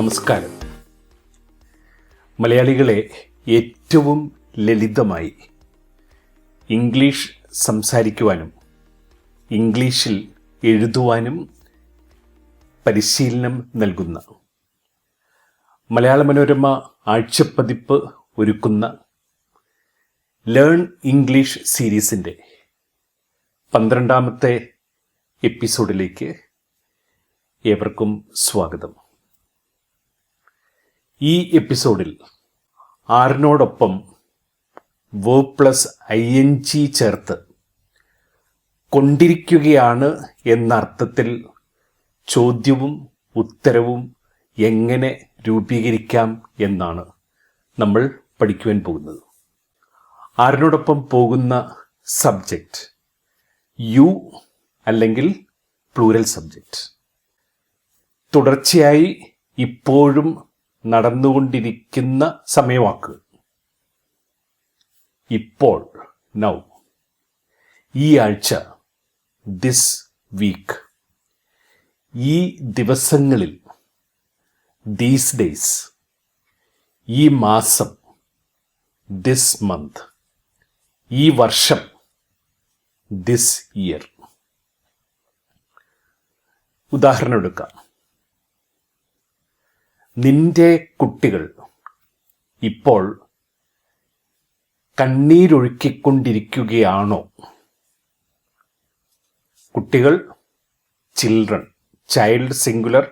നമസ്കാരം. മലയാളികളെ ഏറ്റവും ലളിതമായി ഇംഗ്ലീഷ് സംസാരിക്കുവാനും ഇംഗ്ലീഷിൽ എഴുതുവാനും പരിശീലനം നൽകുന്ന മലയാള മനോരമ ആഴ്ചപ്പതിപ്പ് ഒരുക്കുന്ന ലേൺ ഇംഗ്ലീഷ് സീരീസിൻ്റെ 12ാമത്തെ എപ്പിസോഡിലേക്ക് ഏവർക്കും സ്വാഗതം. ഈ എപ്പിസോഡിൽ ആറിനോടൊപ്പം വേർബ് പ്ലസ് ing ചേർത്ത് കൊണ്ടിരിക്കുകയാണ് എന്ന അർത്ഥത്തിൽ ചോദ്യവും ഉത്തരവും എങ്ങനെ രൂപീകരിക്കാം എന്നാണ് നമ്മൾ പഠിക്കുവാൻ പോകുന്നത്. ആറിനോടൊപ്പം പോകുന്ന സബ്ജക്റ്റ് യു അല്ലെങ്കിൽ പ്ലൂരൽ സബ്ജക്റ്റ്. തുടർച്ചയായി ഇപ്പോഴും നടന്നുകൊണ്ടിരിക്കുന്ന സമയവാക്കുകൾ. ഇപ്പോൾ, നൗ, ഈ ആഴ്ച, ദിസ് വീക്ക്, ഈ ദിവസങ്ങളിൽ, ദീസ് ഡേയ്സ്, ഈ മാസം, ദിസ് മന്ത്, ഈ വർഷം, ദിസ് ഇയർ. ഉദാഹരണം എടുക്കാം. നിന്റെ കുട്ടികൾ ഇപ്പോൾ കണ്ണീരൊഴുക്കിക്കൊണ്ടിരിക്കുകയാണോ? കുട്ടികൾ children, child singular,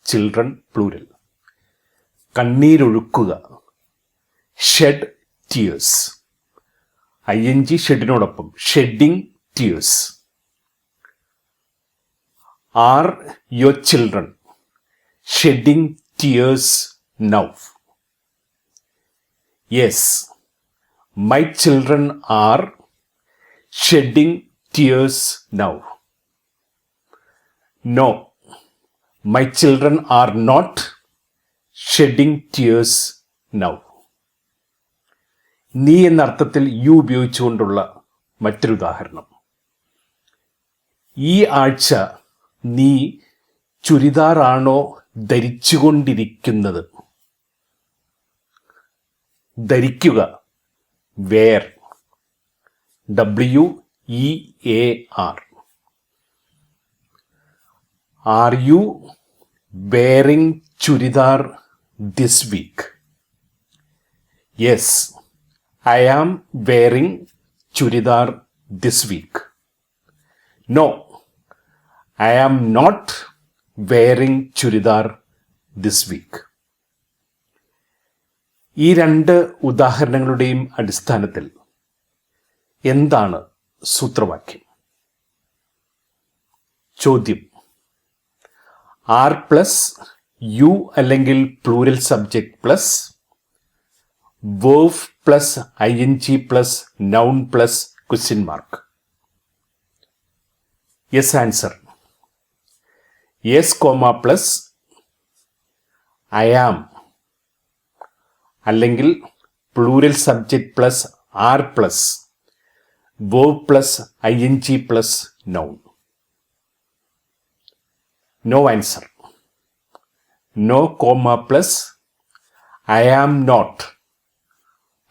children plural. കണ്ണീരൊഴുക്കുക, ഷെഡ് ടീയേഴ്സ്. ing ഷെഡിനോടൊപ്പം shedding tears. Are your children shedding tears now? Yes, my children are shedding tears now. No, my children are not shedding tears now. നീ എന്ന അർത്ഥത്തിൽ U ഉപയോഗിച്ചുകൊണ്ടുള്ള മറ്റൊരു ഉദാഹരണം. ഈ ആഴ്ച നീ ചുരിദാറാണോ ധരിച്ചുകൊണ്ടിരിക്കുന്നത്? ധരിക്കുക, wear, WEAR. Are you wearing churidar this week? Yes, I am wearing churidar this week. No, I am not wearing churidar this week. ഈ രണ്ട് ഉദാഹരണങ്ങളുടെയും അടിസ്ഥാനത്തിൽ എന്താണ് സൂത്രവാക്യം? ചോദ്യം: ആർ പ്ലസ് യു അല്ലെങ്കിൽ plural subject plus verb plus ing plus noun plus question mark. Yes answer. Yes comma plus I am അല്ലെങ്കിൽ plural subject plus are plus verb plus ing plus noun. No answer. No comma plus I am not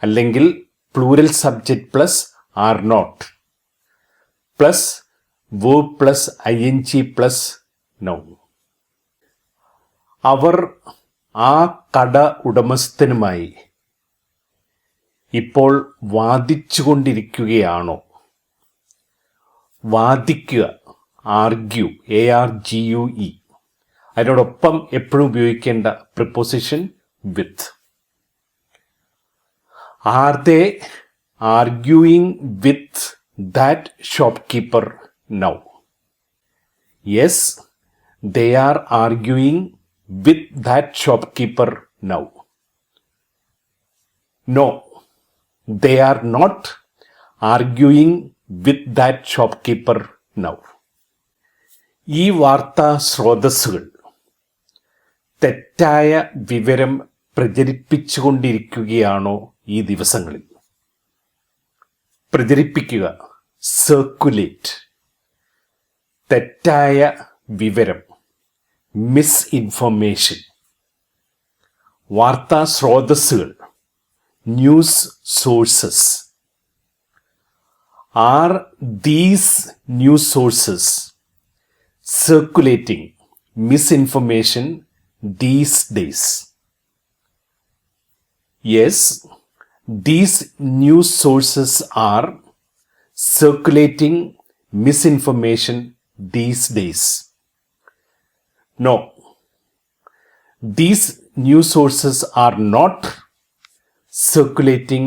അല്ലെങ്കിൽ plural subject plus are not plus verb plus ing plus noun. അവർ ആ കട ഉടമസ്ഥനുമായി ഇപ്പോൾ വാദിച്ചുകൊണ്ടിരിക്കുകയാണോ? വാദിക്കുക, argue, ARGUE. അതിനോടൊപ്പം എപ്പോഴും ഉപയോഗിക്കേണ്ട preposition with. Are they arguing with that shopkeeper now? Yes, they are arguing with that shopkeeper now. No, they are not arguing with that shopkeeper now. ഈ വാർത്താ സ്രോതസ്സുകൾ തെറ്റായ വിവരം പ്രചരിപ്പിച്ചുകൊണ്ടിരിക്കുകയാണോ ഈ ദിവസങ്ങളിൽ? പ്രചരിപ്പിക്കുക, സർക്കുലേറ്റ്. തെറ്റായ വിവരം, മിസ്ഇൻഫർമേഷൻ. വാർത്താ സ്രോതസ്സുകൾ, news sources. Are these news sources circulating misinformation these days? Yes, these news sources are circulating misinformation these days. No, these news sources are not circulating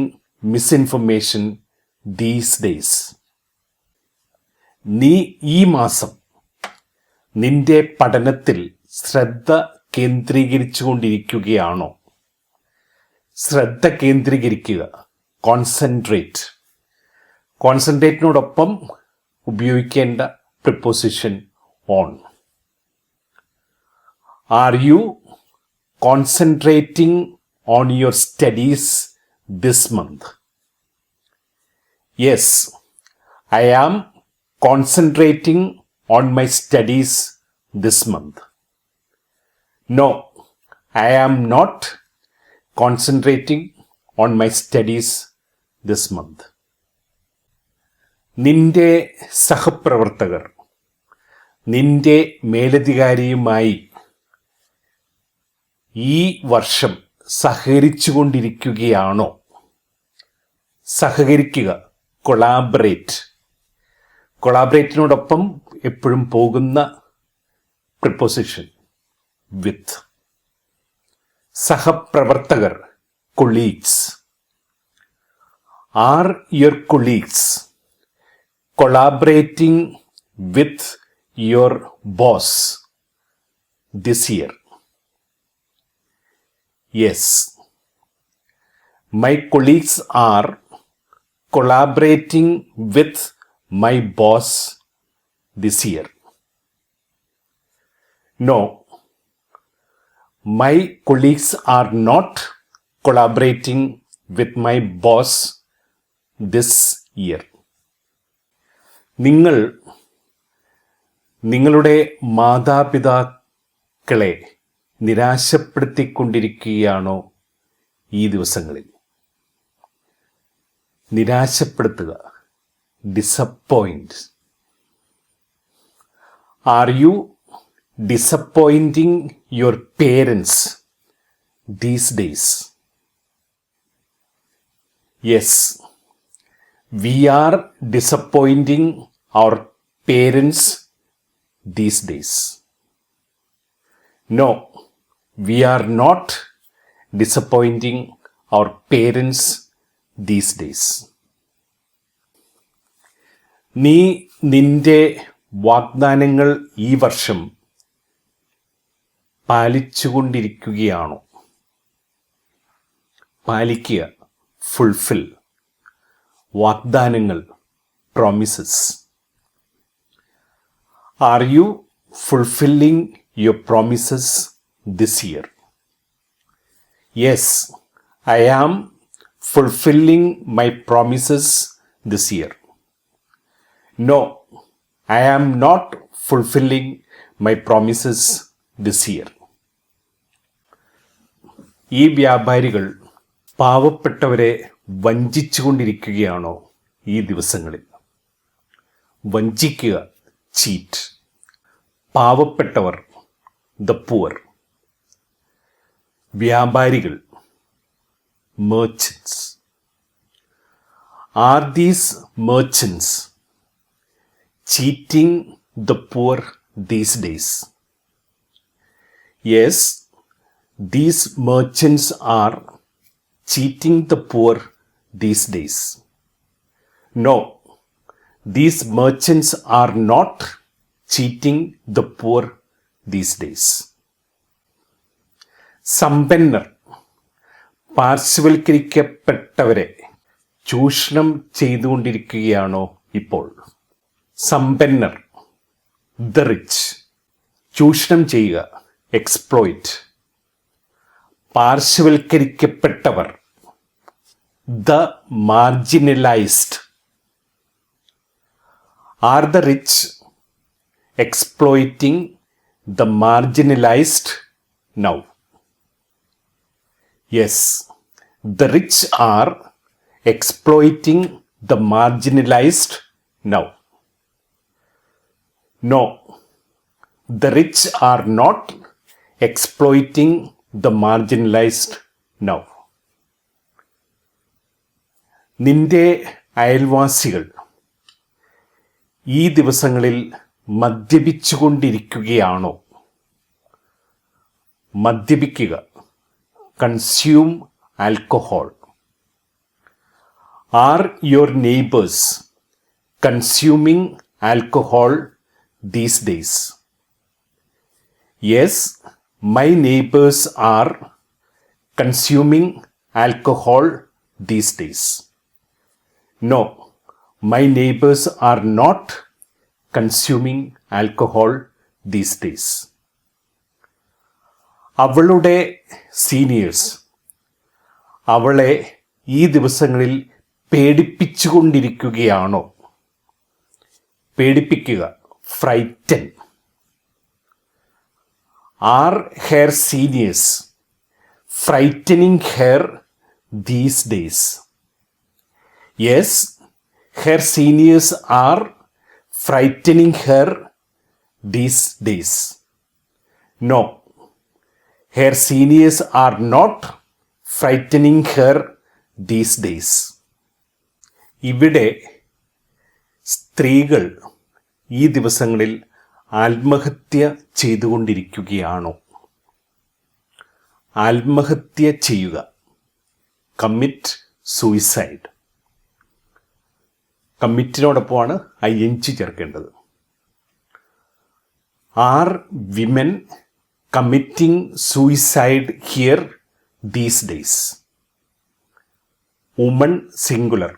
misinformation these days. നീ ഈ മാസം നിന്റെ പഠനത്തിൽ ശ്രദ്ധ കേന്ദ്രീകരിച്ചുകൊണ്ടിരിക്കുകയാണോ? ശ്രദ്ധ കേന്ദ്രീകരിക്കുക, കോൺസെൻട്രേറ്റ്. കോൺസെൻട്രേറ്റിനോടൊപ്പം ഉപയോഗിക്കേണ്ട preposition on. Are you concentrating on your studies this month? Yes, I am concentrating on my studies this month. No, I am not concentrating on my studies this month. നിന്റെ സഹപ്രവർത്തകർ നിന്റെ മേലധികാരിയുമായി ഈ വർഷം സഹകരിച്ചുകൊണ്ടിരിക്കുകയാണോ? സഹകരിക്കുക, കൊളാബറേറ്റ്. കൊളാബറേറ്റിനോടൊപ്പം എപ്പോഴും പോകുന്ന preposition with. സഹപ്രവർത്തകർ, colleagues. Are your colleagues collaborating with your boss this year? Yes, my colleagues are collaborating with my boss this year. No, my colleagues are not collaborating with my boss this year. നിങ്ങൾ നിങ്ങളുടെ മാതാപിതാക്കളെ നിരാശപ്പെടുത്തിക്കൊണ്ടിരിക്കുകയാണോ ഈ ദിവസങ്ങളിൽ? നിരാശപ്പെടുത്തുക, disappoint. Are you disappointing your parents these days? Yes, we are disappointing our parents these days. No, we are not disappointing our parents these days. നീ നിന്റെ വാഗ്ദാനങ്ങൾ ഈ വർഷം പാലിച്ചുകൊണ്ടിരിക്കുകയാണോ? പാലിക്കുക, ഫുൾഫിൽ. വാഗ്ദാനങ്ങൾ, promises. Are you fulfilling your promises this year? Yes, I am fulfilling my promises this year. No, I am not fulfilling my promises this year. ഈ വ്യാപാരികൾ പാവപ്പെട്ടവരെ വഞ്ചിച്ചുകൊണ്ടിരിക്കുകയാണോ ഈ ദിവസങ്ങളിൽ? വഞ്ചിക്കുക, ചീറ്റ്. പാവപ്പെട്ടവർ, ദ പുവർ. വ്യാപാരികൾ, merchants. Are these merchants cheating the poor these days? Yes, these merchants are cheating the poor these days. No, these merchants are not cheating the poor these days. സമ്പന്നർ പാർശ്വവൽക്കരിക്കപ്പെട്ടവരെ ചൂഷണം ചെയ്തുകൊണ്ടിരിക്കുകയാണോ ഇപ്പോൾ? സമ്പന്നർ, the rich. ചൂഷണം ചെയ്യുക, exploit. പാർശ്വവൽക്കരിക്കപ്പെട്ടവർ, the marginalized. Are the rich exploiting the marginalized now? Yes, the rich are exploiting the marginalized now. No, the rich are not exploiting the marginalized now. നിന്റെ അയൽവാസികൾ ഈ ദിവസങ്ങളിൽ മദ്യപിച്ചുകൊണ്ടിരിക്കുകയാണോ? മദ്യപിക്കുക, consume alcohol. Are your neighbors consuming alcohol these days? Yes, my neighbors are consuming alcohol these days. No, my neighbors are not consuming alcohol these days. അവളുടെ seniors അവളെ ഈ ദിവസങ്ങളിൽ പേടിപ്പിച്ചുകൊണ്ടിരിക്കുകയാണോ? പേടിപ്പിക്കുക, frighten. Are her seniors frightening her these days? Yes, her seniors are frightening her these days. No, her seniors are not frightening her these days. ഇവിടെ സ്ത്രീകൾ ഈ ദിവസങ്ങളിൽ ആത്മഹത്യ ചെയ്തുകൊണ്ടിരിക്കുകയാണോ? ആത്മഹത്യ ചെയ്യുക, കമ്മിറ്റ് സൂയിസൈഡ്. കമ്മിറ്റിനോടൊപ്പമാണ് ing ചേർക്കേണ്ടത്. Are women committing suicide here these days? Woman singular,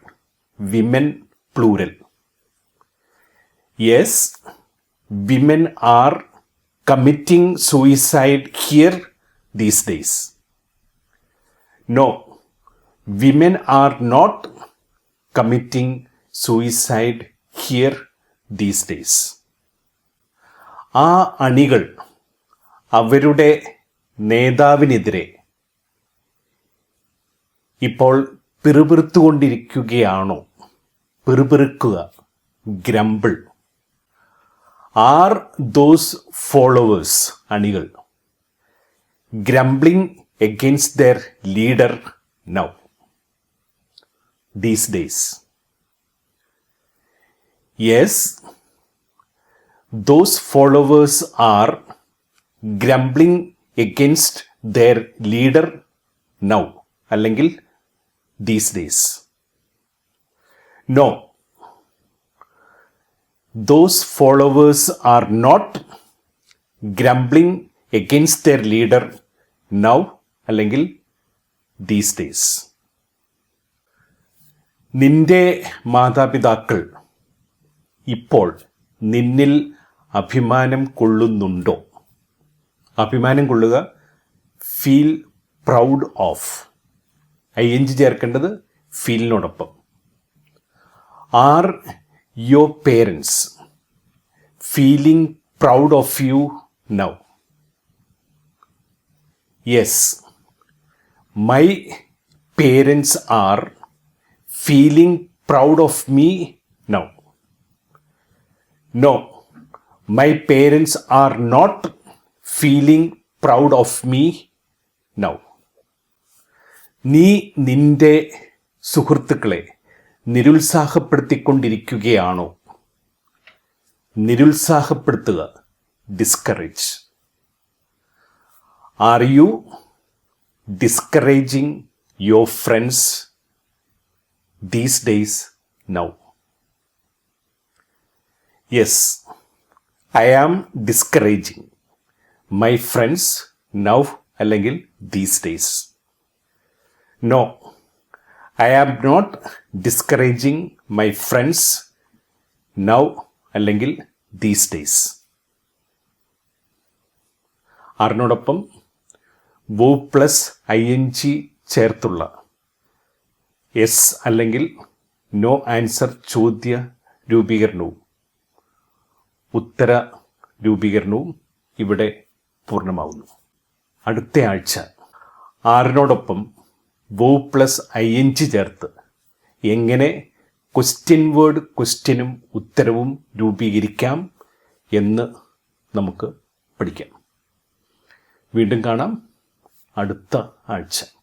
women plural. Yes, women are committing suicide here these days. No, women are not committing suicide here these days. ആ അണികൾ അവരുടെ നേതാവിനെതിരെ ഇപ്പോൾ പിറുപിറുത്തുകൊണ്ടിരിക്കുകയാണോ? പിറുപിറുക്കുക, grumble. Are those followers അണികൾ grumbling against their leader now these days? Yes, those followers are grumbling against their leader now, അല്ലെങ്കിൽ these days. No, those followers are not grumbling against their leader now, അല്ലെങ്കിൽ these days. നിന്റെ മാതാപിതാക്കൾ ഇപ്പോൾ നിന്നിൽ അഭിമാനം കൊള്ളുന്നുണ്ടോ? അഭിമാനം കൊള്ളുക, ഫീൽ പ്രൗഡ് ഓഫ്. ing ചേർക്കേണ്ടത് ഫീലിനോടൊപ്പം. Are your parents feeling proud of you now? Yes, my parents are feeling proud of me now. No, my parents are not feeling proud of me now. നീ നിന്റെ സുഹൃത്തുക്കളെ നിരുത്സാഹപ്പെടുത്തിക്കൊണ്ടിരിക്കുകയാണോ? നിരുത്സാഹപ്പെടുത്തുക, discourage. Are you discouraging your friends these days now? Yes, I am discouraging my friends now, അല്ലെങ്കിൽ these days. No, I am not discouraging my friends now, അല്ലെങ്കിൽ these days. ആറിനോടൊപ്പം വോ plus ing ചേർത്തുള്ള S അല്ലെങ്കിൽ no answer ചോദ്യ രൂപീകരണവും ഉത്തര രൂപീകരണവും ഇവിടെ പൂർണ്ണമാവുന്നു. അടുത്ത ആഴ്ച ആറിനോടൊപ്പം വേർബ് പ്ലസ് ing ചേർത്ത് എങ്ങനെ ക്വസ്റ്റ്യൻ വേർഡ് ക്വസ്റ്റ്യനും ഉത്തരവും രൂപീകരിക്കാം എന്ന് നമുക്ക് പഠിക്കാം. വീണ്ടും കാണാം അടുത്ത ആഴ്ച.